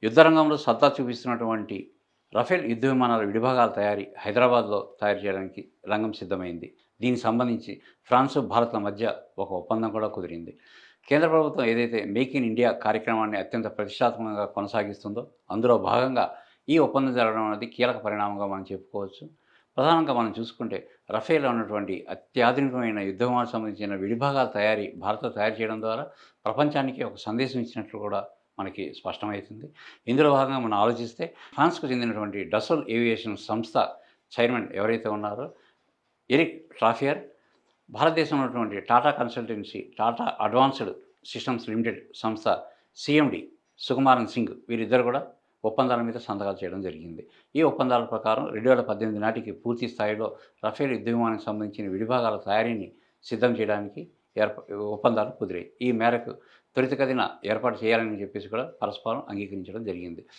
యుద్ధరంగంలో సత్తా చూపిస్తున్నటువంటి రఫేల్ యుద్ధ విమానాల విడిభాగాల తయారీ హైదరాబాద్లో తయారు చేయడానికి రంగం సిద్ధమైంది. దీనికి సంబంధించి ఫ్రాన్సు, భారత్‌ల మధ్య ఒక ఒప్పందం కూడా కుదిరింది. కేంద్ర ప్రభుత్వం ఏదైతే మేక్ ఇన్ ఇండియా కార్యక్రమాన్ని అత్యంత ప్రతిష్టాత్మకంగా కొనసాగిస్తుందో, అందులో భాగంగా ఈ ఒప్పందం జరగడం అనేది కీలక పరిణామంగా మనం చెప్పుకోవచ్చు. ప్రధానంగా మనం చూసుకుంటే రఫేల్ ఉన్నటువంటి అత్యాధునికమైన యుద్ధ విమానాలకు సంబంధించిన విడిభాగాల తయారీ భారత్‌లో తయారు చేయడం ద్వారా ప్రపంచానికి ఒక సందేశం ఇచ్చినట్లు కూడా మనకి స్పష్టమవుతుంది. ఇందులో భాగంగా మనం ఆలోచిస్తే ఫ్రాన్స్‌కు చెందినటువంటి డసోల్ ఏవియేషన్ సంస్థ చైర్మన్ ఎవరైతే ఉన్నారో ఎరిక్ ట్రాఫియర్, భారతదేశంలో ఉన్నటువంటి Tata consultancy, Tata advanced systems limited సంస్థ సీఎండీ సుకుమారన్ సింగ్ వీరిద్దరు కూడా ఒప్పందాల మీద సంతకాలు చేయడం జరిగింది. ఈ ఒప్పందాల ప్రకారం 2018 నాటికి పూర్తి స్థాయిలో రఫేల్ యుద్ధ విమానానికి సంబంధించిన విడిభాగాల తయారీని సిద్ధం చేయడానికి ఏర్ప ఒప్పందాలు కుదిరాయి. ఈ మేరకు త్వరితగతిన ఏర్పాటు చేయాలని చెప్పేసి కూడా పరస్పరం అంగీకరించడం జరిగింది.